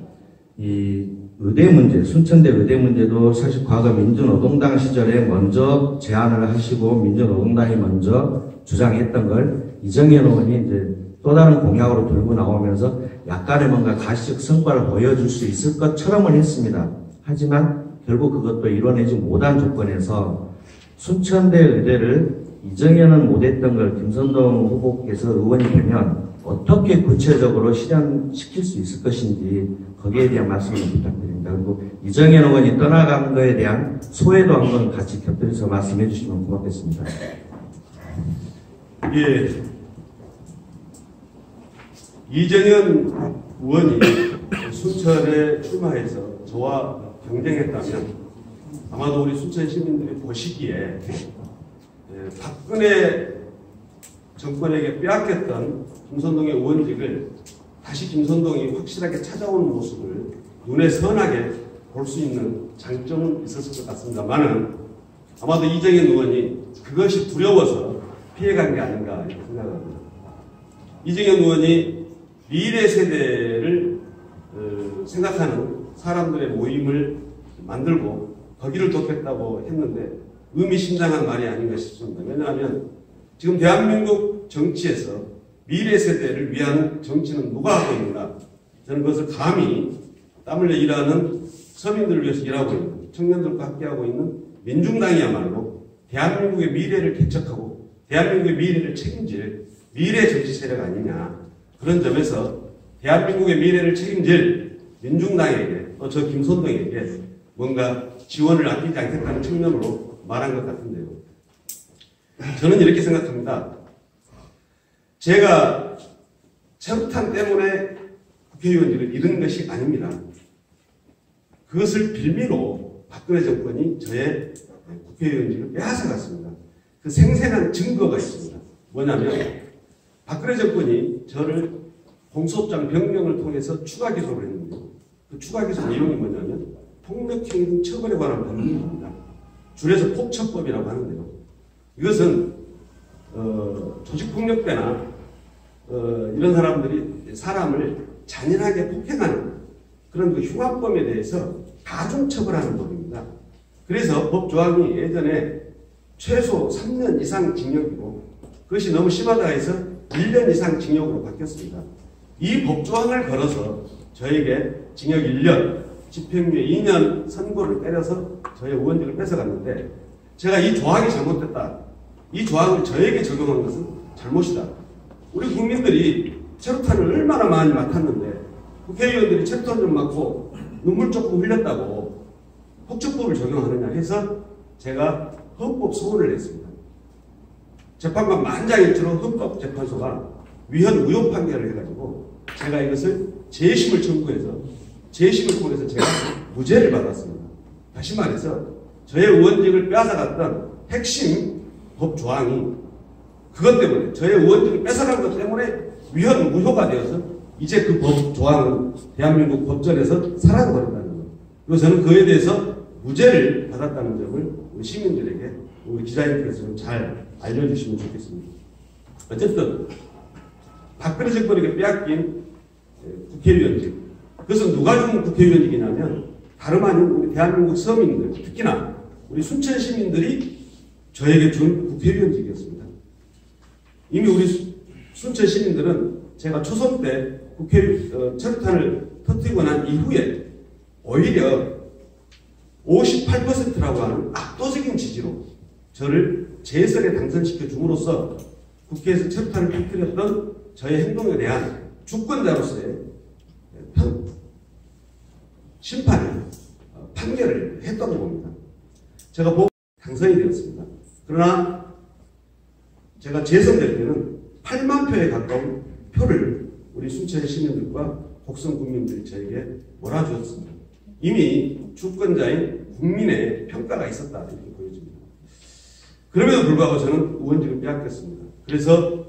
이 의대 문제, 순천대 의대 문제도 사실 과거 민주노동당 시절에 먼저 제안을 하시고 민주노동당이 먼저 주장했던 걸 이정현 의원이 이제 또 다른 공약으로 들고 나오면서 약간의 뭔가 가시적 성과를 보여줄 수 있을 것처럼은 했습니다. 하지만 결국 그것도 이뤄내지 못한 조건에서 순천대 의대를 이정현은 못했던 걸 김선동 후보께서 의원이 되면 어떻게 구체적으로 실현시킬 수 있을 것인지 거기에 대한 말씀을 부탁드립니다. 그리고 이정현 의원이 떠나간 것에 대한 소회도 한번 같이 곁들여서 말씀해 주시면 고맙겠습니다. 예. 이정현 의원이 순천에 출마해서 저와 경쟁했다면 아마도 우리 순천 시민들이 보시기에 박근혜 정권에게 빼앗겼던 김선동의 의원직을 다시 김선동이 확실하게 찾아오는 모습을 눈에 선하게 볼 수 있는 장점은 있었을 것 같습니다만은 아마도 이정현 의원이 그것이 두려워서 피해간 게 아닌가 이렇게 생각합니다. 이정현 의원이 미래 세대를 생각하는 사람들의 모임을 만들고 거기를 돕겠다고 했는데 의미심장한 말이 아닌가 싶습니다. 왜냐하면 지금 대한민국 정치에서 미래 세대를 위한 정치는 누가 하고 있는가? 저는 그것을 감히 땀 흘려 일하는 서민들을 위해서 일하고 있는 청년들과 함께하고 있는 민중당이야말로 대한민국의 미래를 개척하고 대한민국의 미래를 책임질 미래 정치 세력 아니냐. 그런 점에서 대한민국의 미래를 책임질 민중당에게 또 저 김선동에게 뭔가 지원을 아끼지 않겠다는 측면으로 말한 것 같은데요. 저는 이렇게 생각합니다. 제가 체류탄 때문에 국회의원직을 잃은 것이 아닙니다. 그것을 빌미로 박근혜 정권이 저의 국회의원직을 빼앗아갔습니다. 그 생생한 증거가 있습니다. 뭐냐면 박근혜 정권이 저를 공소장 변경을 통해서 추가 기소를 했는데요. 그 추가 기소 내용이 뭐냐면 폭력행위 처벌에 관한 법률입니다. 줄여서 폭처법이라고 하는데요. 이것은 조직폭력배나 이런 사람들이 사람을 잔인하게 폭행하는 그런 그 흉악범에 대해서 가중처벌하는 법입니다. 그래서 법 조항이 예전에 최소 3년 이상 징역이고 그것이 너무 심하다 해서 1년 이상 징역으로 바뀌었습니다. 이 법 조항을 걸어서 저에게 징역 1년, 집행유예 2년 선고를 때려서 저의 의원직을 뺏어갔는데 제가 이 조항이 잘못됐다. 이 조항을 저에게 적용한 것은 잘못이다. 우리 국민들이 체류탄을 얼마나 많이 맡았는데 국회의원들이 체류탄 좀 맞고 눈물 조금 흘렸다고 폭처법을 적용하느냐 해서 제가 헌법 소원을 했습니다. 재판관 만장일치로 헌법재판소가 위헌 무효 판결을 해가지고 제가 이것을 재심을 청구해서 재심을 통해서 제가 무죄를 받았습니다. 다시 말해서 저의 의원직을 빼앗아갔던 핵심 법 조항이 그것 때문에 저의 의원직을 뺏어간 것 때문에 위헌 무효가 되어서 이제 그 법 조항은 대한민국 법전에서 사라져버린다는 것. 그리고 저는 그에 대해서 무죄를 받았다는 점을 우리 시민들에게 우리 기자님께서는 잘 알려주시면 좋겠습니다. 어쨌든 박근혜 정권에게 빼앗긴 국회의원직. 그것은 누가 준 국회의원직이냐면 다름 아닌 우리 대한민국 서민들, 특히나 우리 순천 시민들이 저에게 준 국회의원직이었습니다. 이미 우리 순천 시민들은 제가 초선 때 국회 철탄을 터뜨리고 난 이후에 오히려 58%라고 하는 압도적인 지지로 저를 재선에 당선시켜 줌으로써 국회에서 철탄을 터뜨렸던 저의 행동에 대한 주권자로서의 심판을 판결을 했다고 봅니다. 제가 보고 당선이 되었습니다. 그러나 제가 재선될 때는 8만 표에 가까운 표를 우리 순천 시민들과 곡성 국민들이 저에게 몰아주었습니다. 이미 주권자인 국민의 평가가 있었다 이렇게 보여집니다. 그럼에도 불구하고 저는 의원직을 빼앗겼습니다. 그래서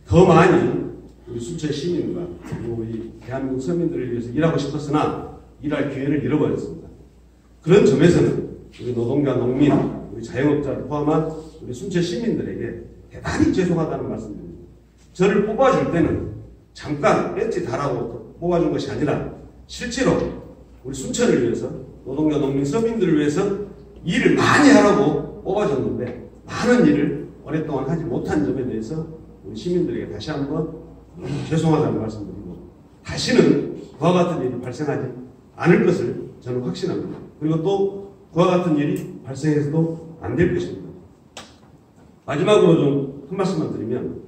더 많이 우리 순천 시민과 그리고 우리 대한민국 서민들을 위해서 일하고 싶었으나 일할 기회를 잃어버렸습니다. 그런 점에서는 우리 노동자, 농민, 우리 자영업자를 포함한 우리 순천 시민들에게 대단히 죄송하다는 말씀드립니다. 저를 뽑아줄 때는 잠깐 배지 달라고 뽑아준 것이 아니라 실제로 우리 순천을 위해서 노동자, 농민, 서민들을 위해서 일을 많이 하라고 뽑아줬는데 많은 일을 오랫동안 하지 못한 점에 대해서 우리 시민들에게 다시 한번 죄송하다는 말씀드리고 다시는 그와 같은 일이 발생하지 않을 것을 저는 확신합니다. 그리고 또 그와 같은 일이 발생해서도 안 될 것입니다. 마지막으로 좀 한 말씀만 드리면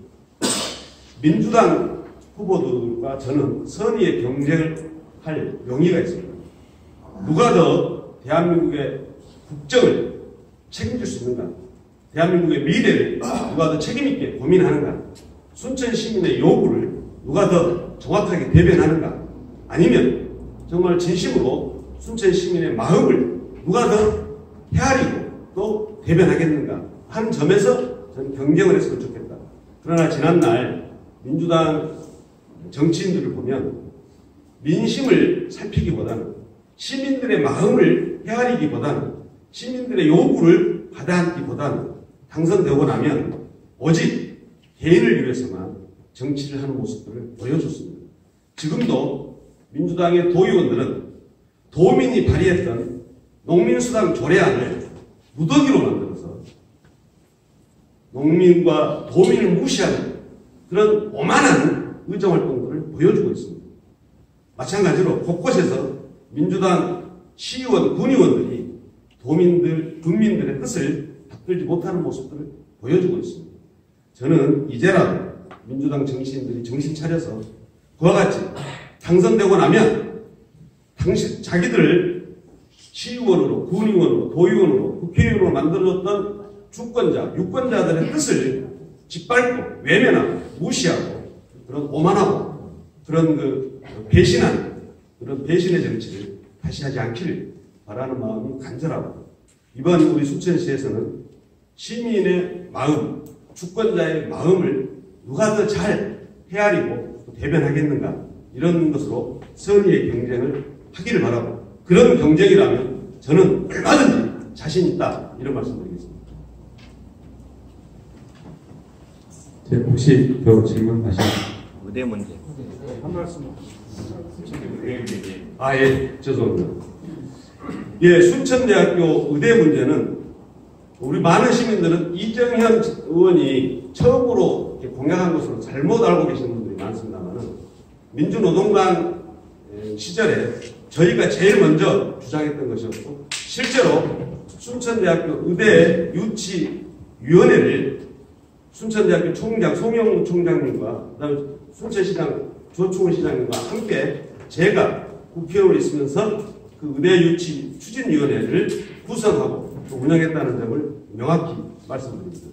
민주당 후보들과 저는 선의의 경쟁을 할 용의가 있습니다. 누가 더 대한민국의 국정을 책임질 수 있는가? 대한민국의 미래를 누가 더 책임있게 고민하는가? 순천 시민의 요구를 누가 더 정확하게 대변하는가? 아니면 정말 진심으로 순천 시민의 마음을 누가 더 헤아리고 또 대변하겠는가 하는 점에서 저는 경쟁을 했으면 좋겠다. 그러나 지난날 민주당 정치인들을 보면 민심을 살피기보다는 시민들의 마음을 헤아리기보다는 시민들의 요구를 받아안기보다는 당선되고 나면 오직 개인을 위해서만 정치를 하는 모습들을 보여줬습니다. 지금도 민주당의 도의원들은 도민이 발의했던 농민수당 조례안을 무더기로 만들어서 농민과 도민을 무시하는 그런 오만한 의정활동들을 보여주고 있습니다. 마찬가지로 곳곳에서 민주당 시의원, 군의원들이 도민들, 국민들의 뜻을 받들지 못하는 모습들을 보여주고 있습니다. 저는 이제라도 민주당 정치인들이 정신 차려서 그와 같이 당선되고 나면 자기들을 시의원으로, 군의원으로, 도의원으로, 국회의원으로 만들어줬던 주권자, 유권자들의 뜻을 짓밟고 외면하고 무시하고 그런 오만하고 그런 배신한 그런 배신의 정치를 다시 하지 않기를 바라는 마음이 간절하고 이번 우리 순천시에서는 시민의 마음, 주권자의 마음을 누가 더 잘 헤아리고 또 대변하겠는가 이런 것으로 선의의 경쟁을 하기를 바라고 그런 경쟁이라면 저는 얼마든지 자신 있다 이런 말씀드리겠습니다. 혹시 더 질문하시나요? 의대 문제. 한 말씀. 예, 죄송합니다. 예, 순천대학교 의대 문제는 우리 많은 시민들은 이정현 의원이 처음으로 공약한 것으로 잘못 알고 계시는 분들이 많습니다만 민주노동당 시절에 저희가 제일 먼저 주장했던 것이었고 실제로 순천대학교 의대 유치위원회를 순천대학교 총장 송영 총장님과 그다음에 순천시장 조충훈 시장님과 함께 제가 국회의원에 있으면서 그 의대 유치 추진위원회를 구성하고 또 운영했다는 점을 명확히 말씀드립니다.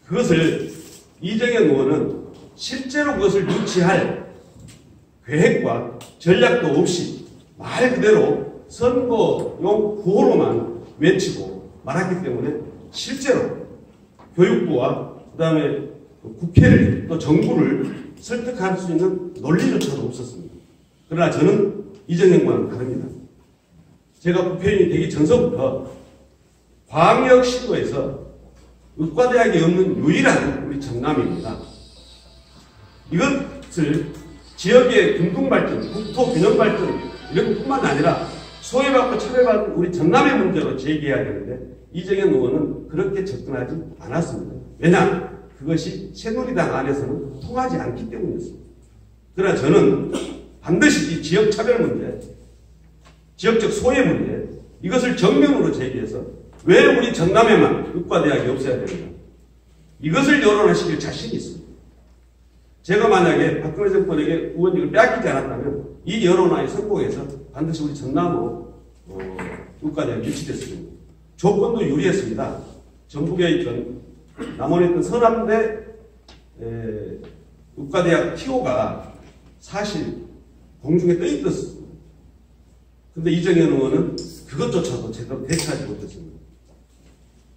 그것을 이정현 의원은 실제로 그것을 유치할 계획과 전략도 없이 말 그대로 선거용 구호로만 외치고 말았기 때문에 실제로 교육부와 그 다음에 국회를 또 정부를 설득할 수 있는 논리조차도 없었습니다. 그러나 저는 이정현과는 다릅니다. 제가 국회의원이 되기 전서부터 광역시도에서 의과대학이 없는 유일한 우리 우리 전남입니다. 이것을 지역의 균등발전, 국토균형발전 이런 것뿐만 아니라 소외받고 차별받은 우리 전남의 문제로 제기해야 되는데 이정현 의원은 그렇게 접근하지 않았습니다. 왜냐? 그것이 새누리당 안에서는 통하지 않기 때문이었습니다. 그러나 저는 반드시 이 지역 차별 문제, 지역적 소외 문제 이것을 정면으로 제기해서 왜 우리 전남에만 의과대학이 없어야 되는가? 이것을 여론화시킬 자신이 있습니다. 제가 만약에 박근혜 정권에게 의원직을 빼앗기지 않았다면 이 여론화에 성공해서 반드시 우리 전남으로 의과대학이 유치됐습니다. 조건도 유리했습니다. 전북에 있던 남원에 있던 서남대 의과대학 TO가 사실 공중에 떠있었습니다. 근데 이정현 의원은 그것조차도 제대로 대처하지 못했습니다.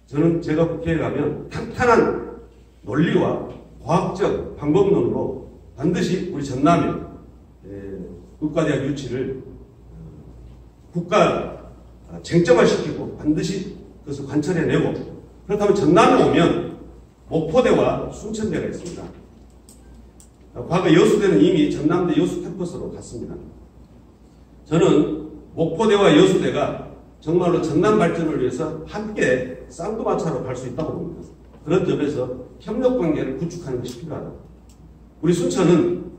저는 제가 국회에 가면 탄탄한 논리와 과학적 방법론으로 반드시 우리 전남의 의과대학 유치를 국가 쟁점화시키고 반드시 그것을 관철해내고 그렇다면 전남에 오면 목포대와 순천대가 있습니다. 과거 여수대는 이미 전남대 여수 캠퍼스로 갔습니다. 저는 목포대와 여수대가 정말로 전남 발전을 위해서 함께 쌍두마차로 갈 수 있다고 봅니다. 그런 점에서 협력관계를 구축하는 것이 필요하다. 우리 순천은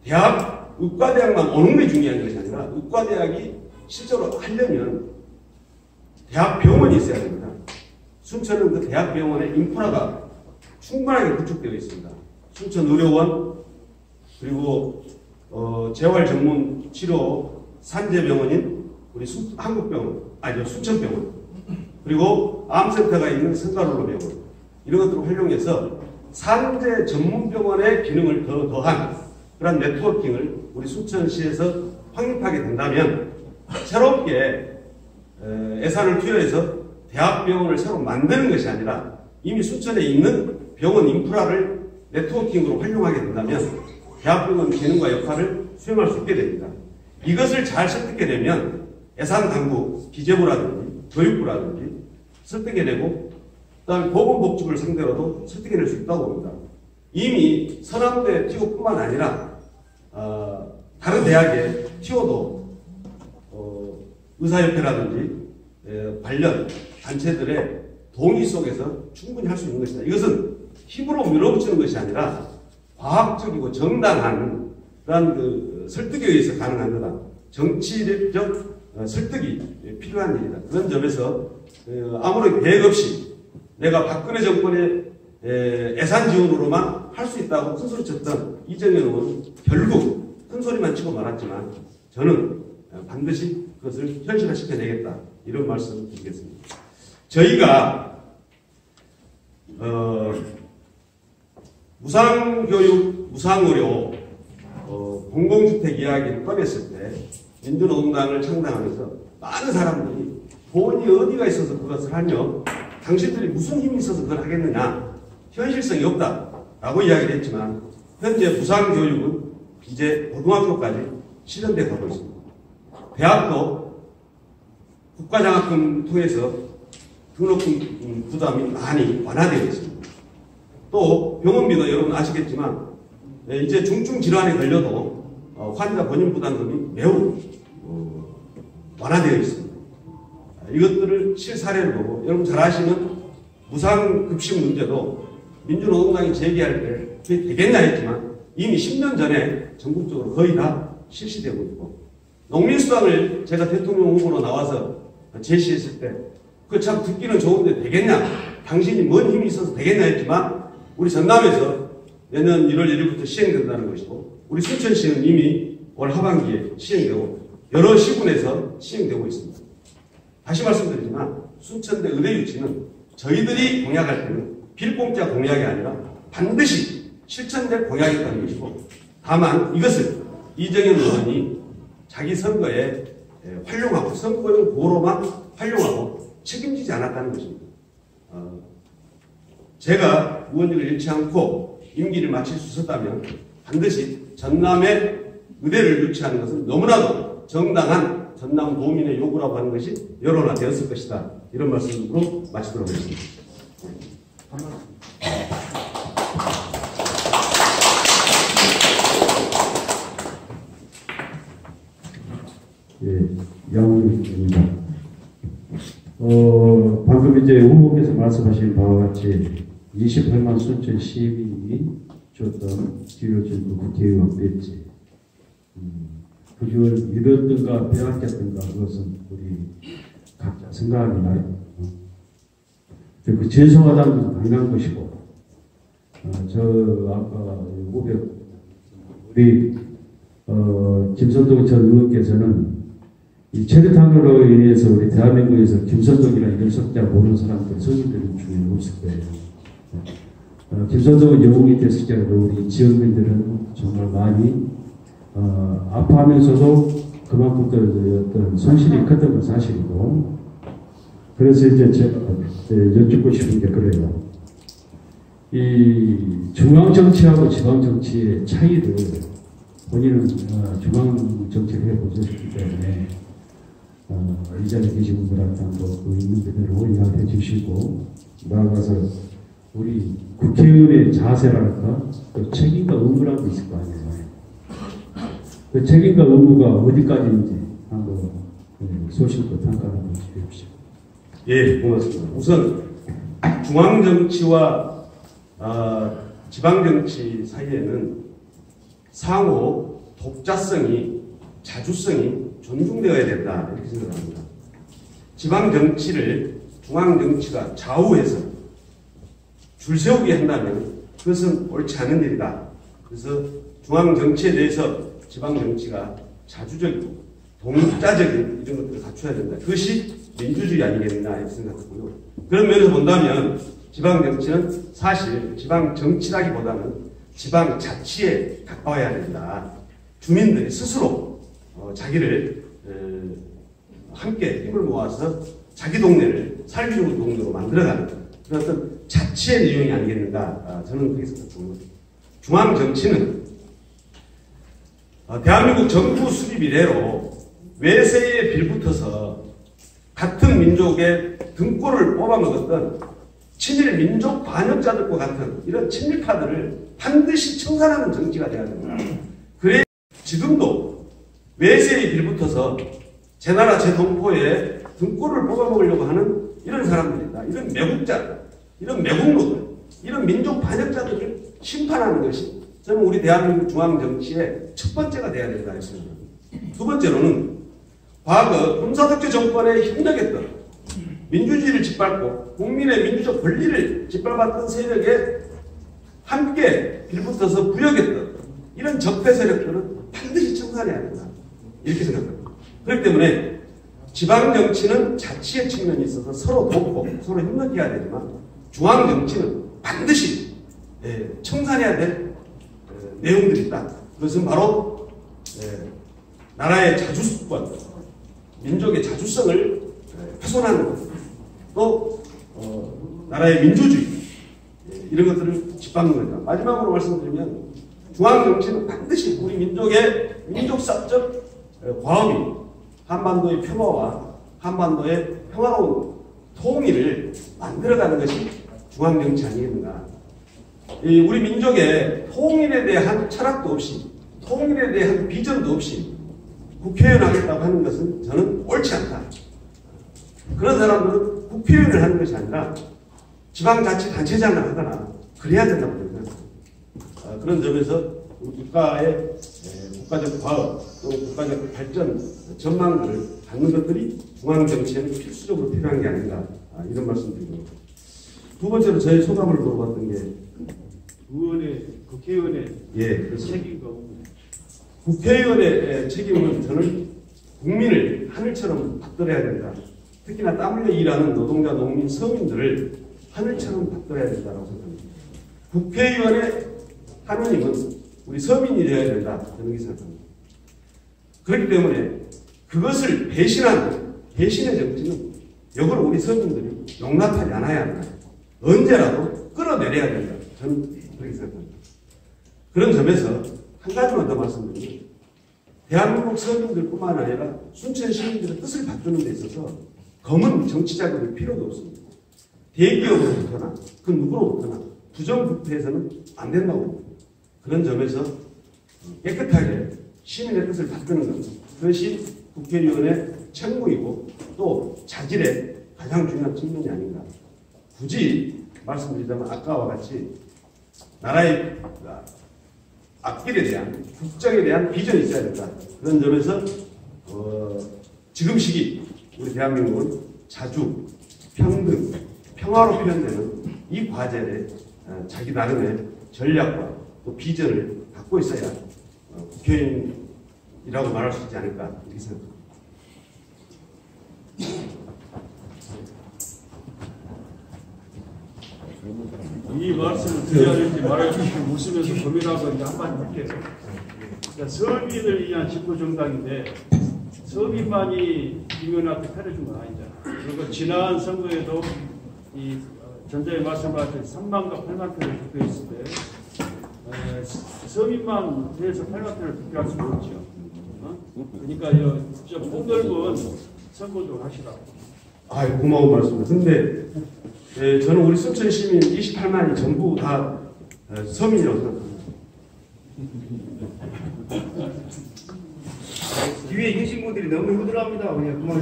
대학, 의과대학만 오는 게 중요한 것이 아니라 의과대학이 실제로 하려면 대학병원이 있어야 됩니다. 순천은 그 대학병원의 인프라가 충분하게 구축되어 있습니다. 순천의료원 그리고 재활전문치료 산재병원인 우리 한국병원, 아니죠 순천병원 그리고 암센터가 있는 성가로로병원 이런 것들을 활용해서 산재 전문병원의 기능을 더한 그런 네트워킹을 우리 순천시에서 확립하게 된다면 새롭게 예산을 투여해서 대학병원을 새로 만드는 것이 아니라 이미 순천에 있는 병원 인프라를 네트워킹으로 활용하게 된다면 대학병원 기능과 역할을 수행할 수 있게 됩니다. 이것을 잘 설득해내면 예산당국, 기재부라든지 교육부라든지 설득해내고 그다음에 보건복지부를 상대로도 설득해낼 수 있다고 봅니다. 이미 서남대 TO뿐만 아니라 다른 대학의 TO도 의사협회라든지 관련 단체들의 동의 속에서 충분히 할 수 있는 것이다. 이것은 힘으로 밀어붙이는 것이 아니라 과학적이고 정당한 그런 그 설득에 의해서 가능한 거다. 정치적 설득이 필요한 일이다. 그런 점에서 아무런 계획 없이 내가 박근혜 정권의 예산 지원으로만 할 수 있다고 큰소리 쳤던 이정현 의원은 결국 큰소리만 치고 말았지만 저는 반드시 그것을 현실화시켜내겠다. 이런 말씀을 드리겠습니다. 저희가 무상교육, 무상의료, 공공주택 이야기를 꺼냈을 때 민주노동당을 창당하면서 많은 사람들이 돈이 어디가 있어서 그것을 하며 당신들이 무슨 힘이 있어서 그걸 하겠느냐 현실성이 없다라고 이야기를 했지만 현재 무상교육은 이제 고등학교까지 실현돼 가고 있습니다. 대학도 국가장학금 통해서 등록금 부담이 많이 완화되어 있습니다. 또 병원비도 여러분 아시겠지만 이제 중증 질환에 걸려도 환자 본인 부담금이 매우 완화되어 있습니다. 이것들을 실사례를 보고 여러분 잘 아시는 무상급식 문제도 민주노동당이 제기할 때 그게 되겠냐 했지만 이미 10년 전에 전국적으로 거의 다 실시되고 있고 농민수당을 제가 대통령 후보로 나와서 제시했을 때 그 참 듣기는 좋은데 되겠냐 당신이 뭔 힘이 있어서 되겠냐 했지만 우리 전남에서 내년 1월 1일부터 시행된다는 것이고 우리 순천시는 이미 올 하반기에 시행되고 여러 시군에서 시행되고 있습니다. 다시 말씀드리지만 순천대 의대 유치는 저희들이 공약할 때는 빌공짜 공약이 아니라 반드시 실천될 공약이라는 것이고 다만 이것을 이정현 의원이 자기 선거에 활용하고 선거용 고로만 활용하고 책임지지 않았다는 것입니다. 제가 의원직을 잃지 않고 임기를 마칠 수 있었다면 반드시 전남의 의대를 유치하는 것은 너무나도 정당한 전남 도민의 요구라고 하는 것이 여론화되었을 것이다. 이런 말씀으로 마치도록 하겠습니다. 이제 후보께서 말씀하신 바와 같이 28만 순천 시민이 줬던 지어준 그 국회의원 배지, 그걸 잃었던가 빼앗겼던가 그것은 우리 각자 생각이 나요. 그 죄송하다는 것은 당연한 것이고, 저 아까 500 우리 김선동 전 의원께서는 이 체류탄으로 인해서 우리 대한민국에서 김선동이나 이런 석자 모르는 사람들 성인들은 중에 없을 거예요. 김선동은 영웅이 됐을지라도 우리 지역민들은 정말 많이 아파하면서도 그만큼 또 어떤 손실이 컸던 건 사실이고, 그래서 이제 제가 여쭙고 싶은 게 그래요. 이 중앙 정치하고 지방 정치의 차이를 본인은 중앙 정치를 해보셨기 때문에 이 자리에 계신 분들한테 그 있는 그대로 이야기해 주시고, 나아가서 우리 국회의원의 자세랄까, 또 책임과 의무라는 게 있을 거 아니에요. 그 책임과 의무가 어디까지인지 한번 소신껏 평가를 한번 주십시오. 예, 고맙습니다. 우선 중앙 정치와 지방 정치 사이에는 상호 독자성이, 자주성이 존중되어야 된다, 이렇게 생각합니다. 지방 정치를 중앙 정치가 좌우해서 줄 세우게 한다면 그것은 옳지 않은 일이다. 그래서 중앙 정치에 대해서 지방 정치가 자주적이고 동자적인 이런 것들을 갖춰야 된다. 그것이 민주주의 아니겠느냐 이렇게 생각하고요. 그런 면에서 본다면 지방 정치는 사실 지방 정치라기보다는 지방 자치에 가까워야 된다. 주민들이 스스로 자기를 함께 힘을 모아서 자기 동네를 살기 좋은 동네로 만들어가는 그런 어떤 자치의 내용이 아니겠는가, 저는 그렇게 생각합니다. 중앙 정치는 대한민국 정부 수립 이래로 외세에 빌붙어서 같은 민족의 등골을 뽑아먹었던 친일 민족 반역자들과 같은 이런 친일파들을 반드시 청산하는 정치가 돼야 됩니다. 그래 지금도 외세에 빌붙어서 제 나라 제 동포의 등골을 뽑아먹으려고 하는 이런 사람들이다. 이런 매국자들, 이런 매국노들, 이런 민족 반역자들을 심판하는 것이 저는 우리 대한민국 중앙정치의 첫 번째가 돼야 된다 했습니다. 두 번째로는 과거 군사독재 정권에 협력했던 민주주의를 짓밟고 국민의 민주적 권리를 짓밟았던 세력에 함께 빌붙어서 부역했던 이런 적폐 세력들은 반드시 청산해야 된다. 이렇게 생각합니다. 그렇기 때문에 지방정치는 자치의 측면이 있어서 서로 돕고 서로 협력해야 되지만 중앙정치는 반드시 청산해야 될 내용들이 있다. 그것은 바로 나라의 자주권, 민족의 자주성을 훼손하는 것, 또 나라의 민주주의 이런 것들을 짓밟는 거죠. 마지막으로 말씀드리면 중앙정치는 반드시 우리 민족의 민족사적 과업이 한반도의 평화와 한반도의 평화로운 통일을 만들어가는 것이 중앙정치 아니겠는가. 우리 민족의 통일에 대한 철학도 없이 통일에 대한 비전도 없이 국회의원 하겠다고 하는 것은 저는 옳지 않다. 그런 사람들은 국회의원을 하는 것이 아니라 지방자치단체장을 하거나 그래야 된다고 생각합니다. 그런 점에서 국가의 국가적 과업 또 국가적 발전 전망들을 갖는 것들이 중앙정치에는 필수적으로 필요한 게 아닌가, 이런 말씀드리고, 두 번째로 저의 소감을 물어봤던 게 국회의원의 그렇습니다. 책임과 국회의원의 책임은 저는 국민을 하늘처럼 받들어야 된다. 특히나 땀 흘려 일하는 노동자, 농민, 서민들을 하늘처럼 받들어야 된다고 생각합니다. 국회의원의 하느님은 우리 서민이 되어야 된다. 저는 그렇게 생각합니다. 그렇기 때문에 그것을 배신하는 배신의 정치는 역으로 우리 서민들이 용납하지 않아야 한다. 언제라도 끌어내려야 된다. 저는 그렇게 생각합니다. 그런 점에서 한 가지만 더 말씀드리면 대한민국 서민들뿐만 아니라 순천 시민들의 뜻을 바꾸는 데 있어서 검은 정치 자금이 필요도 없습니다. 대기업으로부터나 그 누구로부터나 부정부패해서는 안 된다고 봅니다. 그런 점에서 깨끗하게 시민의 뜻을 바꾸는 것, 그것이 국회의원의 책무이고 또 자질에 가장 중요한 측면이 아닌가. 굳이 말씀드리자면 아까와 같이 나라의 앞길에 대한 국정에 대한 비전이 있어야 된다. 그런 점에서 지금 시기 우리 대한민국은 자주 평등, 평화로 표현되는 이 과제에 자기 나름의 전략과 또 비전을 갖고 있어야 국회의원이라고 말할 수 있지 않을까 이렇게 생각합니다. 이 말씀을 드려야 될지 말아야 될지 웃으면서 고민하고 이제 한마디 할게요. 그러니까 서민을 위한 집권정당인데 서민만이 김의원한테 패려준 건 아니잖아. 그리고 지난 선거에도 이 전자에 말씀하신 3만과 8만 표를 득표했을 때 서민만 대해서 8만 표를 득표할 수는 없죠. 그러니까 좀 폭넓은 선거도 하시라고. 고마운 말씀입니다. 근데 저는 우리 순천 시민 28만이 전부 다 서민이라고 생각합니다. 뒤에 계신 분들이 너무 힘들어합니다. 그냥 그만.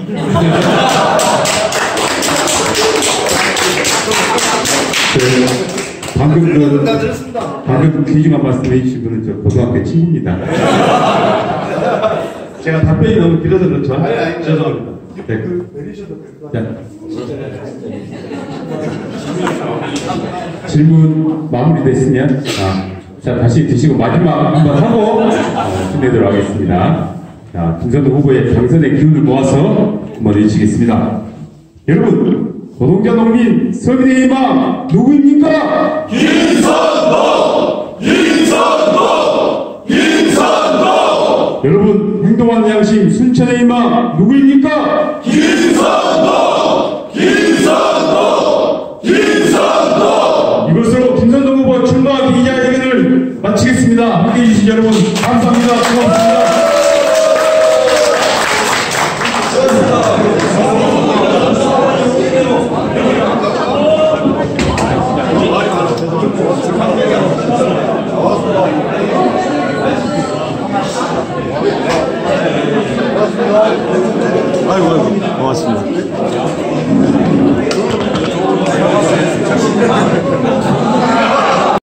방금 귀중한 말씀해 주신 분은 저 고등학교 친구입니다. 제가 답변이 너무 길어서 그렇죠. 죄송합니다. 질문 마무리됐으면 자 다시 드시고 마지막 한번 하고 끝내도록 하겠습니다. 자, 김선동 후보의 당선의 기운을 모아서 한번 외치겠습니다. 여러분, 노동자 농민 서민의 희망 누구입니까? 김선동! 김선동! 김선동! 여러분, 행동하는 양심 순천의 희망 누구입니까? 김선동! 김선동! 김선동! 이것으로 김선동 후보 출마 기자회견을 마치겠습니다. 함께해 주신 여러분 감사합니다. 고맙습니다.